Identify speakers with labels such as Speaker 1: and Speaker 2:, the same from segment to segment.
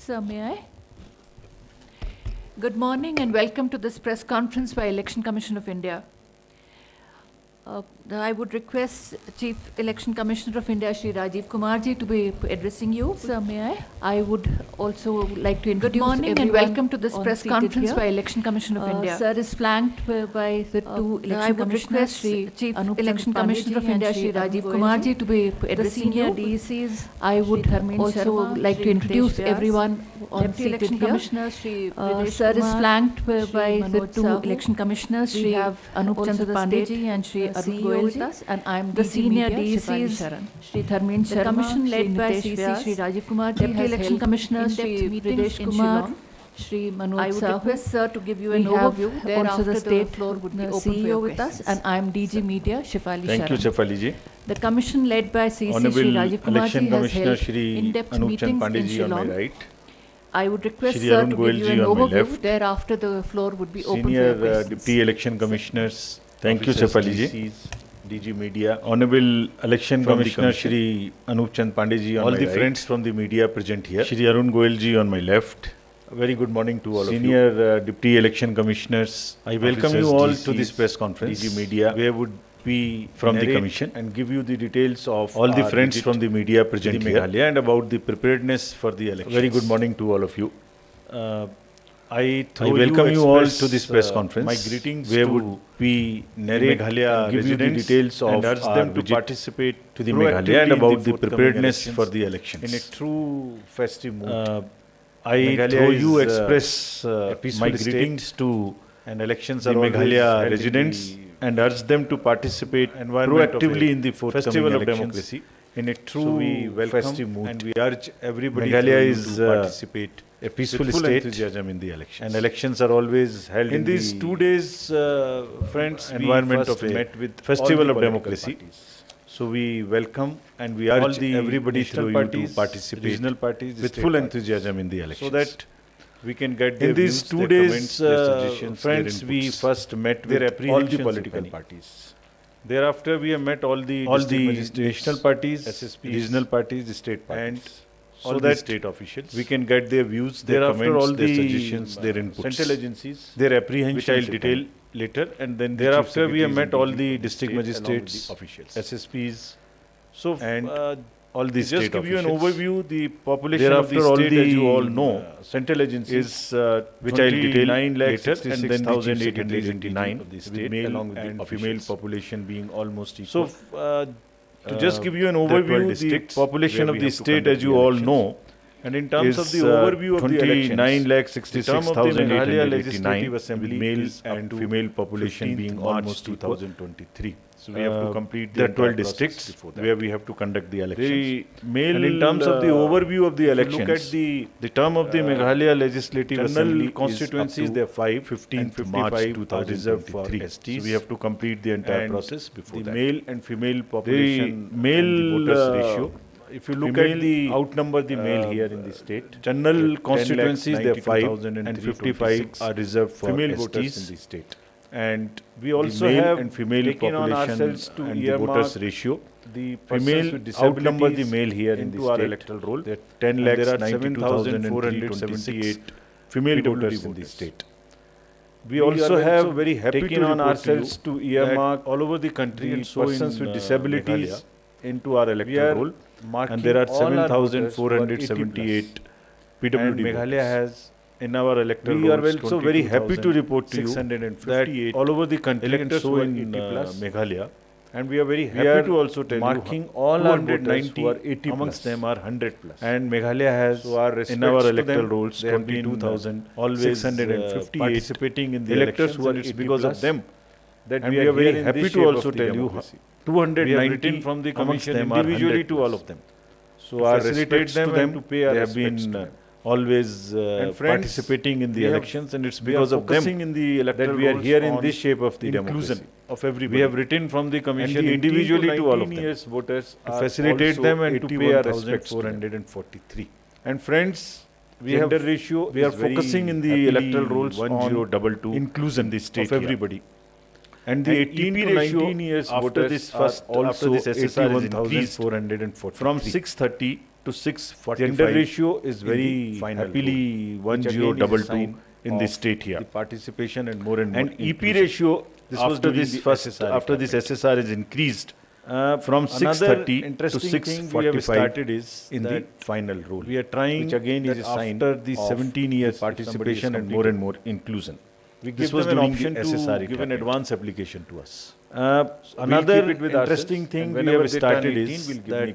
Speaker 1: Sir, may I? Good morning and welcome to this press conference by Election Commission of India. I would request Chief Election Commissioner of India, Shri Rajiv Kumarji, to be addressing you. Sir, may I? I would also like to introduce Good morning and welcome to this press conference here by Election Commission of India. Sir is flanked by the two election commissioners, Shri Chief Election Commissioner of India, Shri Rajiv Kumarji, to be addressing you. DECs, I would also like to introduce everyone on Deputy Election Commissioner, Shri Sir is flanked by the two election commissioners, Shri Anup Chandra Pandeyji and Shri Arun Goyal with us, and I am the senior DECs, Shri Dharmen Sharma, commission led by CC Shri Rajiv Kumar, Deputy Election Commissioner Shri Videsh Kumar, Shri Manoj I would request Sir to give you an overview. Thereafter the state floor would be open CEO with us, and I am DG Media Shefali Sharan.
Speaker 2: Thank you, Shefali ji.
Speaker 1: The commission led by CC
Speaker 2: Honorable
Speaker 1: Shri Rajiv Kumar
Speaker 2: Election
Speaker 1: has
Speaker 2: Commissioner
Speaker 1: held
Speaker 2: Shri
Speaker 1: in-depth
Speaker 2: Anup
Speaker 1: meetings
Speaker 2: Chandra
Speaker 1: in
Speaker 2: Pandeyji on my
Speaker 1: Shillong.
Speaker 2: right.
Speaker 1: I would request
Speaker 2: Shri
Speaker 1: Sir
Speaker 2: Arun
Speaker 1: to give
Speaker 2: Goyal
Speaker 1: you
Speaker 2: ji
Speaker 1: an
Speaker 2: on my
Speaker 1: overview.
Speaker 2: left.
Speaker 1: Thereafter the floor would be open for
Speaker 2: Senior
Speaker 1: your questions.
Speaker 2: Deputy Election Commissioners, thank you, Shefali ji. DG Media, Honorable Election Commissioner Shri Anup Chandra Pandeyji on my right. All the friends from the media present here. Shri Arun Goyal ji on my left. A very good morning to all of you. Senior Deputy Election Commissioners, I welcome you all to this press conference. DG Media, where would be from the Commission and give you the details of all the friends from the media present here Meghalaya and about the preparedness for the election. Very good morning to all of you. I welcome you all to this press conference. My greetings where would we narrate Meghalaya give you the details of and urge them to participate to the Meghalaya and about the preparedness for the elections. In a true festive mood, I through you express my greetings to and elections are Meghalaya residents and urge them to participate proactively in the festival of democracy in a true festive mood. And we urge everybody to participate a peaceful state enthusiasm in the elections. And elections are always held in these 2 days, friends, environment of met with festival of democracy. So we welcome and we urge everybody through you to participate regional parties with full enthusiasm in the elections. So that we can get in these 2 days, friends, we first met with all the political parties. Thereafter, we have met all the national parties, SSPs, regional parties, the state parties, and so that state officials. We can get their views, their comments, all their suggestions, their inputs, central agencies, their apprehensions, which I will detail later, and then thereafter we have met all the district magistrates, officials, SSPs, so and all these just give you an overview. The population of the state, as you all know, central agencies is which I will detail later, and then 1,889 of the state, male and female population being almost equal. So to just give you an overview, the population of the state, as you all know, and in terms of the overview of the elections, 29,66,889 with male and female population being almost 2023. So we have to complete the 12 districts where we have to conduct the elections. The male, and in terms of the overview of the elections, look at the term of the Meghalaya Legislative Assembly constituencies, there are 5, 15th March 2023. So we have to complete the entire process before that. The male and female population, the male voters ratio. If you look at the outnumber the male here in the state, general constituencies there are 5 and 55 are reserved for female voters in the state. And we also have and female population and the voters ratio. The female outnumber the male here in the state. Electoral roll. There are 10 lakhs, there are 7,478 female voters in the state. We also have very happy to on ourselves to earmark all over the country and persons with disabilities into our electoral roll. And there are 7,478 PWD Meghalaya has in our electoral rolls. We are also very happy to report to you that all over the country and so in Meghalaya. And we are very happy to also tell marking you all 190 who are 80 amongst them are 100 plus. And Meghalaya has in our electoral rolls 22,658 participating in the electors who are it's because of them that we are very happy to also tell you 219 from the commission individually to all of them. So our respects to them, to pay our respects to them. Always participating in the elections, and it's because of them that we are here in this shape of the inclusion of everybody. We have written from the commission individually to all of them voters to facilitate them and to pay our respects. 443. And friends, we have ratio. We are focusing in the electoral rolls on 1022 inclusion the state of everybody. And the 18 to 19 years after this first also SSR is increased from 630 to 645. Gender ratio is very happily 1022 in the state here. The participation and more and EP ratio, this was after this SSR is increased from 630 to 645 is in the final rule. We are trying, which again is a sign after the 17 years participation and more inclusion. This was an option to give an advance application to us. Another interesting thing we have started is that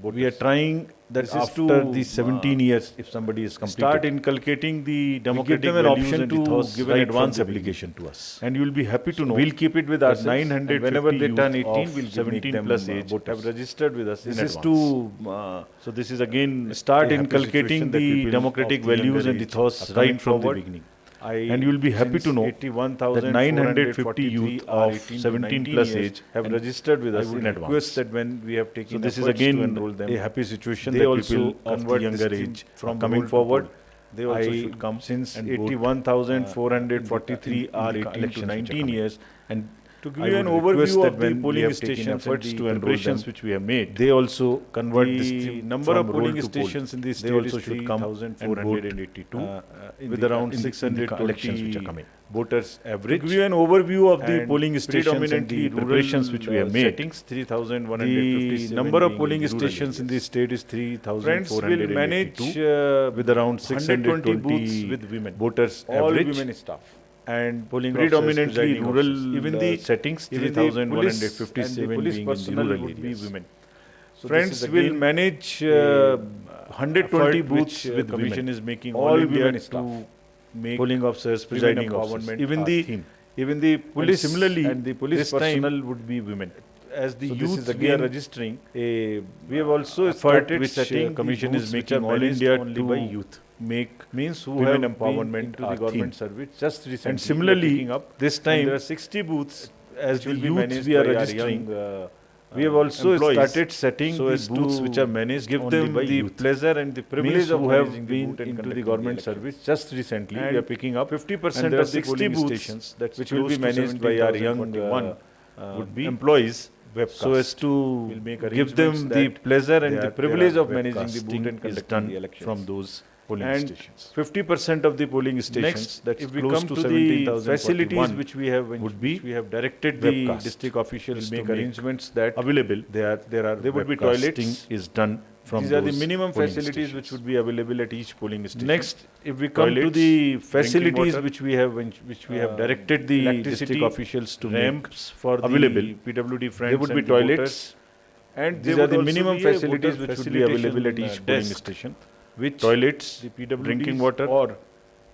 Speaker 2: we are trying that after the 17 years, if somebody is completed, start inculcating the democratic values and ethos, give an advance application to us. And you will be happy to know, we'll keep it with us. 950 whenever they turn 18, we'll 17 plus age have registered with us in advance. So this is again start inculcating the democratic values and ethos right from the beginning. And you will be happy to know that 950 youth of 17 plus age have registered with us in advance. That when we have taken, so this is again a happy situation that people of the younger age from coming forward. They also should come since 81,443 are 18 to 19 years, and to give you an overview of the polling stations and the preparations which we have made, they also convert the number of polling stations in the state. They also should come and vote with around 620 elections which are coming. Voters average. To give you an overview of the polling stations and the preparations which we have made, settings 3,157. The number of polling stations in the state is 3,482. Friends will manage with around 620 booths with women. Voters average. All women staff. And polling predominantly rural, even the settings 3,157 being in the rural areas. Women. So friends will manage 120 booths with commission is making all women to make polling officers, presiding officers. Even the police similarly and the police personnel would be women. As the youth we are registering, we have also started which setting commission is making all India only by youth. Make means who have empowerment to the government service just recently. And similarly, this time there are 60 booths as will be managed we are registering. We have also started setting so the booths which are managed, give them the pleasure and the privilege of who have been into the government service just recently. And we are picking up 50% of the polling stations that which will be managed by our young would be employees. So as to give them the pleasure and the privilege of managing the booth and conducting the elections from those polling stations. 50% of the polling stations, that's if we come to the facilities which we have, would be we have directed the district officials to make arrangements that available. There would be toilets is done from these are the minimum facilities which would be available at each polling station. Next, if we come to the facilities which we have directed the district officials to ramps for available PWD friends, there would be toilets, and these are the minimum facilities which would be available at each polling station. Which toilets, the PWDs, drinking water, or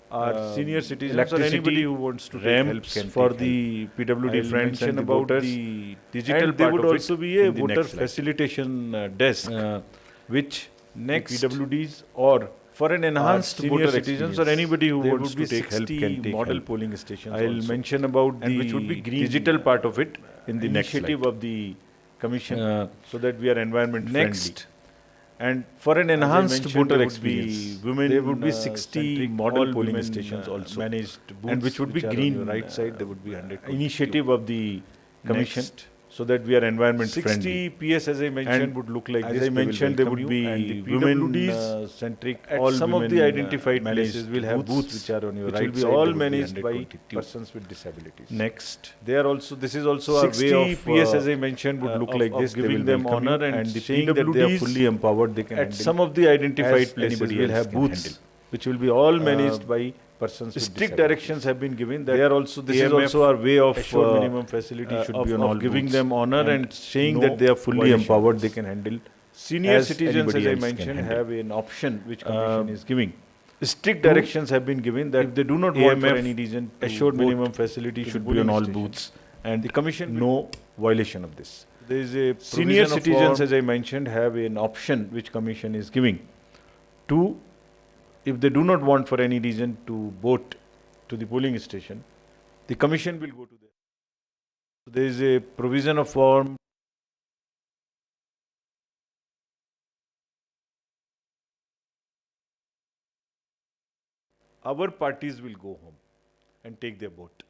Speaker 2: our senior citizens or anybody who wants to take help can for the PWD friends and the voters. The digital part would also be a voter facilitation desk, which next PWDs or for an enhanced voter citizens or anybody who wants to take help can take model polling stations. I'll mention about the which would be digital part of it in the initiative of the commission, so that we are environment friendly. And for an enhanced voter experience, women, there would be 60 model polling stations also managed booths, and which would be green. On the right side, there would be 100. Initiative of the commission, so that we are environment 60 friendly. 60 PS, as I mentioned, and would look like as this. As I mentioned, there would be women centric. All some of the identified places will have booths which are on your right side. Will be all managed by persons with disabilities. Next, they are also. This is also a way of PS, as I mentioned, would look like this. Giving them honor and saying that they are fully empowered. They can at some of the identified places will have booths, which will be all managed by persons with strict directions have been given that they are also this is also our way of minimum facility should be on all giving them honor and saying that they are fully empowered, they can handle. Senior citizens, as I mentioned, have an option which commission is giving. Strict directions have been given that if they do not want for any reason, assured minimum facility should be on all booths, and the commission no violation of this. There is a senior citizens, as I mentioned, have an option which commission is giving to. If they do not want for any reason to vote to the polling station, the commission will go to them. So there is a provision of form. Our parties will go home and take their vote.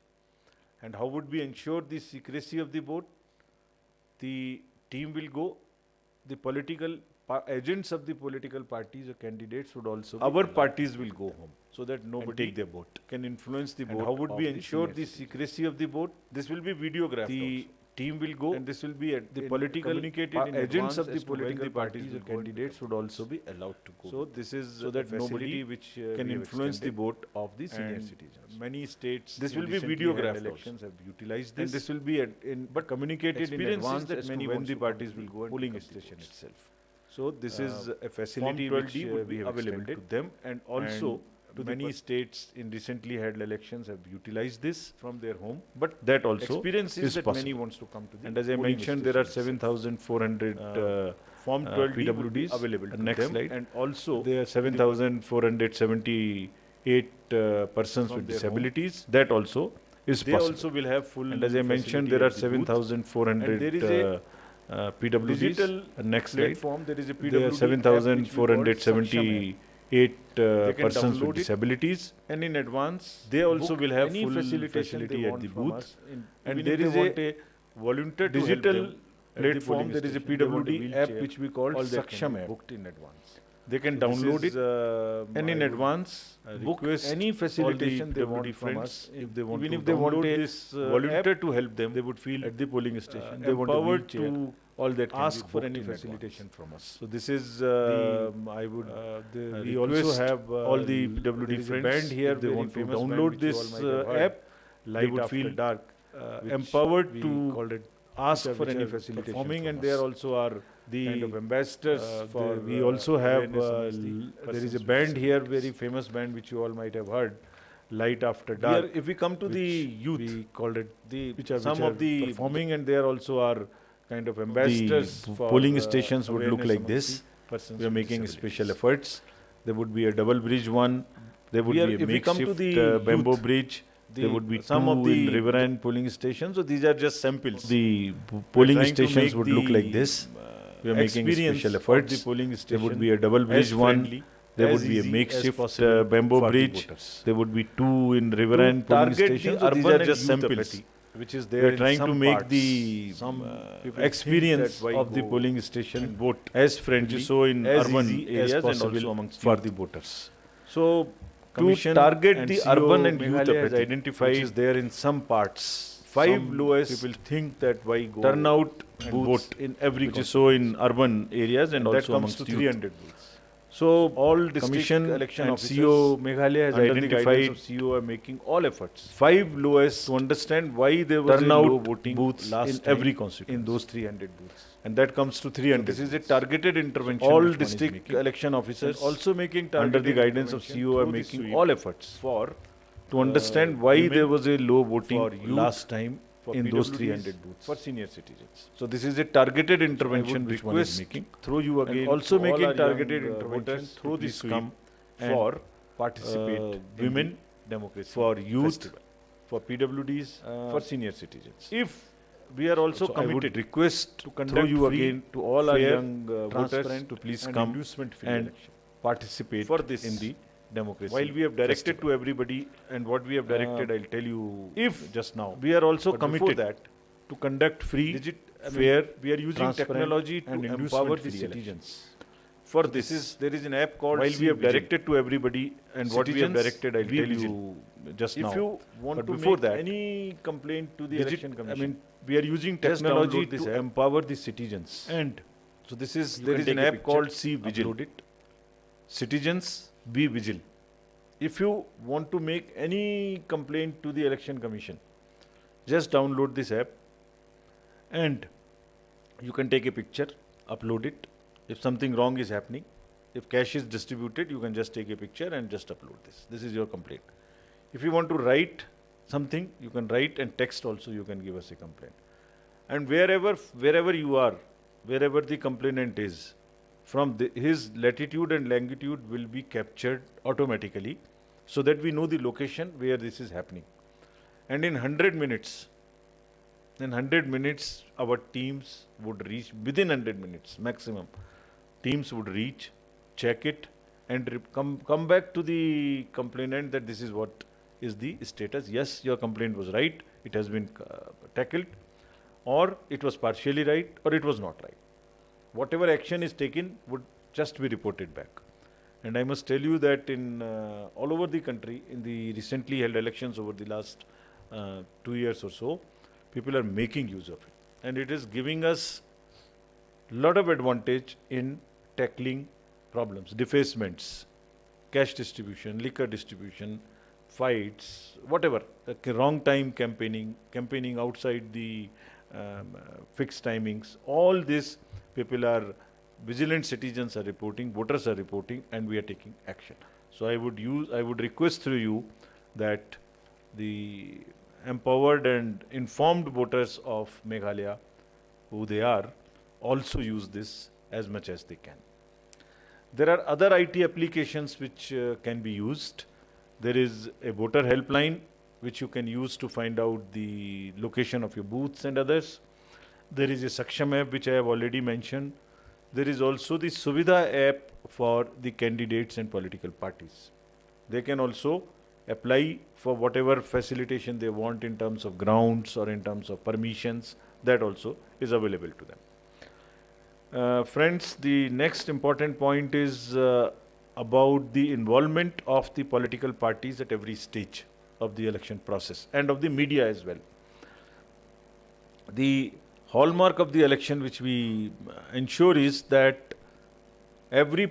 Speaker 2: And how would we ensure the secrecy of the vote? The team will go, the political agents of the political parties or candidates would also be our parties will go home so that nobody take their vote, can influence the vote. And how would we ensure the secrecy of the vote? This will be videographed. The team will go, and this will be at the political communicated agents of the political parties or candidates would also be allowed to go. So this is so that nobody which can influence the vote of the senior citizens. Many states this will be videographed. Elections have utilized this, and this will be but communicated in advance that many when the parties will go and polling station itself. So this is a facility which we have available to them, and also to many states in recently held elections have utilized this from their home. But that also experience is that possible. Many wants to come to the. And as I mentioned, there are 7,400 Form 12 PWDs available. Next slide. And also there are 7,478 persons with disabilities. That also is possible. They also will have full. And as I mentioned, there are 7,400 PWDs. Digital next platform. There is a PWD. There are 7,478 persons with disabilities, and in advance they also will have full facility at the booth. And there is a volunteer digital platform. There is a PWD app which we call Saksham app. Booked in advance. They can download it and in advance book any facilitation they want from us. If they want, even if they want this volunteer to help them, they would feel at the polling station. They want to all that ask for any facilitation from us. So this is I would we also have all the PWD friends band here. They want to download this app. They would feel dark empowered to ask for any facilitation performing, and there also are the kind of ambassadors for. We also have there is a band here, very famous band which you all might have heard, Light After Dark. If we come to the youth, we called it the some of the performing, and there also are kind of ambassadors for polling stations would look like this. We are making special efforts. There would be a double bridge one. There would be a makeshift bamboo bridge. There would be some of the riverine polling stations. So these are just samples. The polling stations would look like this. We are making special efforts. The polling station there would be a double bridge one. There would be a makeshift bamboo bridge. There would be two in riverine polling stations. So these are just samples. Which is there. We are trying to make the experience of the polling station vote as friendly, so in urban areas and also amongst for the voters. So to target the urban and youth has identified is there in some parts. 5 lowest people think that why go turnout and vote in every which is so in urban areas and also amongst to 300 booths. So all district election officers, CO Meghalaya has identified CO are making all efforts. 5 lowest to understand why there was turnout a low voting booths last in every constituency in those 300 booths, and that comes to 300. So this is a targeted intervention. All district election officers also making under the guidance of CO are making all efforts for to understand why there was a low voting last time in those 300 booths for senior citizens. So this is a targeted intervention which one is making. Through you again, and also making targeted interventions through this scheme for participate women democracy, for youth, for PWDs, for senior citizens. If we are also committed, I would request to conduct you again to all our young voters to please come and participate for this in the democracy. While we have directed to everybody, and what we have directed, I'll tell you if just now. We are also committed that to conduct free, fair, we are using technology to empower the citizens. For this, there is an app called. While we have directed to everybody, and what we have directed, I'll tell you just now. If you want to make any complaint to the election commission, I mean, we are using technology to empower the citizens. And so this is there is an app called See Vigil. Citizens, be vigilant. If you want to make any complaint to the election commission, just download this app and you can take a picture, upload it. If something wrong is happening, if cash is distributed, you can just take a picture and just upload this. This is your complaint. If you want to write something, you can write, and text also you can give us a complaint. And wherever you are, wherever the complainant is, from his latitude and longitude will be captured automatically, so that we know the location where this is happening. And in 100 minutes, our teams would reach, within 100 minutes maximum, teams would reach, check it, and come back to the complainant that this is what is the status. Yes, your complaint was right, it has been tackled, or it was partially right, or it was not right. whatever action is taken would just be reported back. And I must tell you that in all over the country, in the recently held elections over the last 2 years or so, people are making use of it. And it is giving us lot of advantage in tackling problems, defacements, cash distribution, liquor distribution, fights, whatever, wrong time campaigning outside the fixed timings. All this people are, vigilant citizens are reporting, voters are reporting, and we are taking action. So I would request through you that the empowered and informed voters of Meghalaya, who they are, also use this as much as they can. There are other IT applications which can be used. There is a voter helpline which you can use to find out the location of your booths and others. There is a Saksham app which I have already mentioned. There is also the Suvidha app for the candidates and political parties. They can also apply for whatever facilitation they want in terms of grounds or in terms of permissions. That also is available to them. Friends, the next important point is about the involvement of the political parties at every stage of the election process and of the media as well. The hallmark of the election which we ensure is that every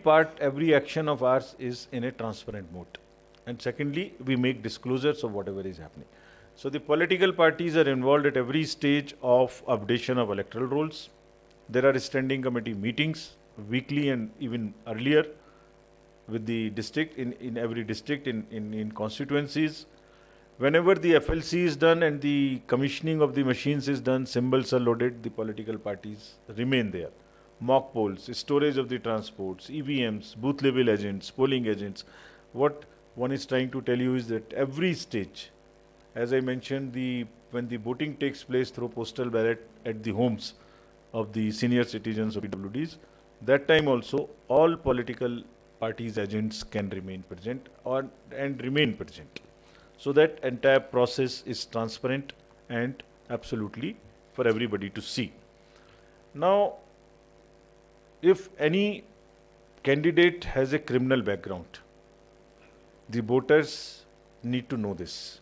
Speaker 2: action of ours is in a transparent mode. And secondly, we make disclosures of whatever is happening. So the political parties are involved at every stage of updation of electoral rolls. There are standing committee meetings weekly and even earlier with the district, in every district, in constituencies. Whenever the FLC is done and the commissioning of the machines is done, symbols are loaded, the political parties remain there. Mock polls, storage of the transports, EVMs, booth level agents, polling agents. What one is trying to tell you is that every stage, as I mentioned, when the voting takes place through postal ballot at the homes of the senior citizens of PWDs, that time also all political parties agents can remain present and remain present. So that entire process is transparent and absolutely for everybody to see. Now, if any candidate has a criminal background, the voters need to know this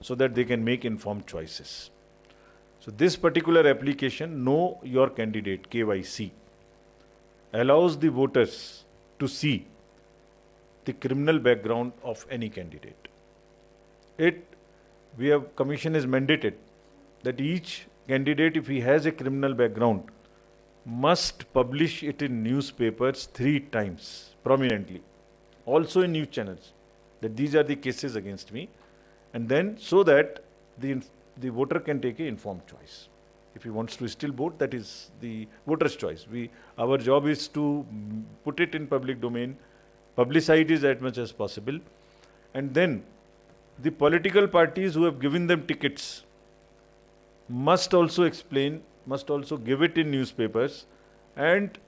Speaker 2: so that they can make informed choices. So this particular application, Know Your Candidate, KYC, allows the voters to see the criminal background of any candidate. Commission is mandated that each candidate, if he has a criminal background, must publish it in newspapers 3 times prominently, also in news channels, that these are the cases against me, and then so that the voter can take an informed choice. If he wants to still vote, that is the voter's choice. Our job is to put it in public domain, publicize it as much as possible, and then the political parties who have given them tickets must also explain, must also give it in newspapers, and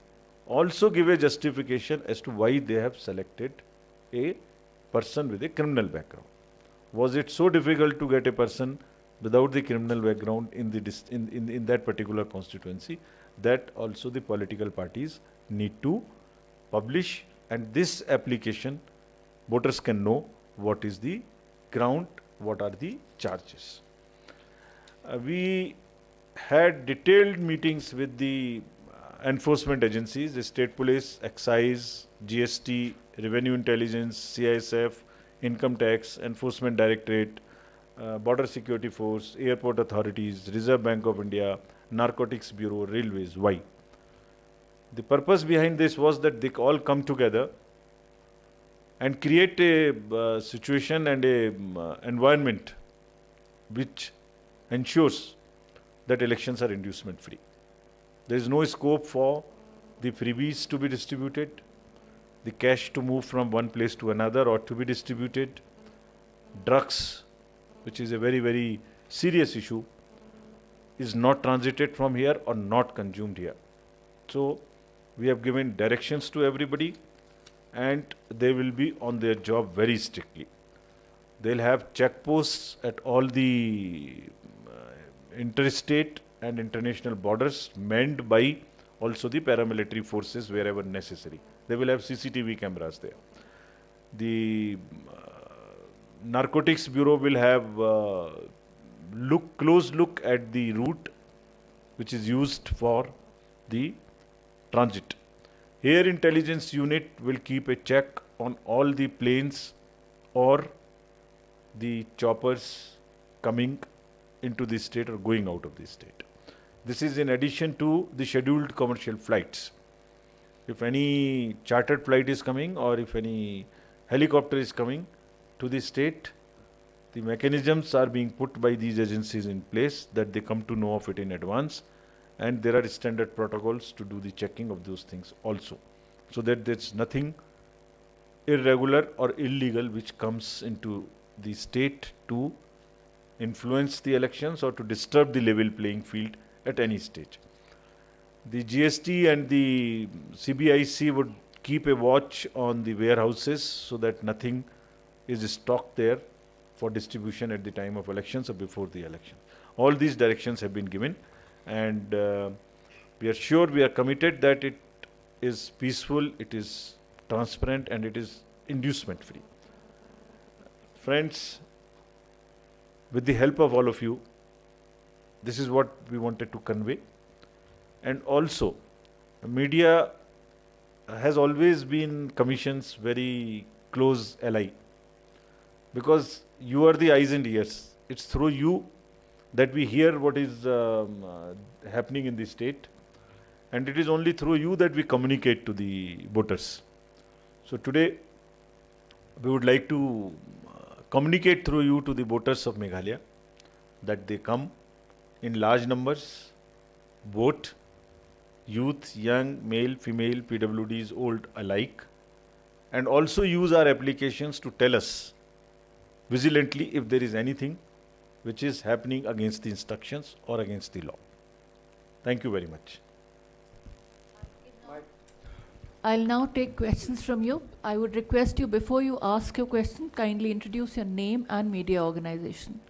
Speaker 2: also give a justification as to why they have selected a person with a criminal background. Was it so difficult to get a person without the criminal background in that particular constituency? That also the political parties need to publish, and this application, voters can know what is the ground, what are the charges. We had detailed meetings with the enforcement agencies, the state police, excise, GST, revenue intelligence, CISF, income tax, enforcement directorate, border security force, airport authorities, Reserve Bank of India, narcotics bureau, railways. Why? The purpose behind this was that they all come together and create a situation and a environment which ensures that elections are inducement free. There is no scope for the freebies to be distributed, the cash to move from one place to another or to be distributed, drugs, which is a very, very serious issue, is not transited from here or not consumed here. So we have given directions to everybody, and they will be on their job very strictly. They'll have checkposts at all the interstate and international borders manned by also the paramilitary forces wherever necessary. They will have CCTV cameras there. The Narcotics Bureau will have close look at the route which is used for the transit. Air Intelligence Unit will keep a check on all the planes or the choppers coming into the state or going out of the state. This is in addition to the scheduled commercial flights. If any chartered flight is coming or if any helicopter is coming to the state, the mechanisms are being put by these agencies in place that they come to know of it in advance, and there are standard protocols to do the checking of those things also, so that there's nothing irregular or illegal which comes into the state to influence the elections or to disturb the level playing field at any stage. The GST and the CBIC would keep a watch on the warehouses so that nothing is stocked there for distribution at the time of elections or before the election. All these directions have been given, and we are sure, we are committed that it is peaceful, it is transparent, and it is inducement free. Friends, with the help of all of you, this is what we wanted to convey. And also, media has always been Commission's very close ally, because you are the eyes and ears. It's through you that we hear what is happening in the state, and it is only through you that we communicate to the voters. So today, we would like to communicate through you to the voters of Meghalaya that they come in large numbers, vote, youth, young, male, female, PWDs, old alike, and also use our applications to tell us vigilantly if there is anything which is happening against the instructions or against the law. Thank you very much.
Speaker 1: I'll now take questions from you. I would request you, before you ask your question, kindly introduce your name and media organization.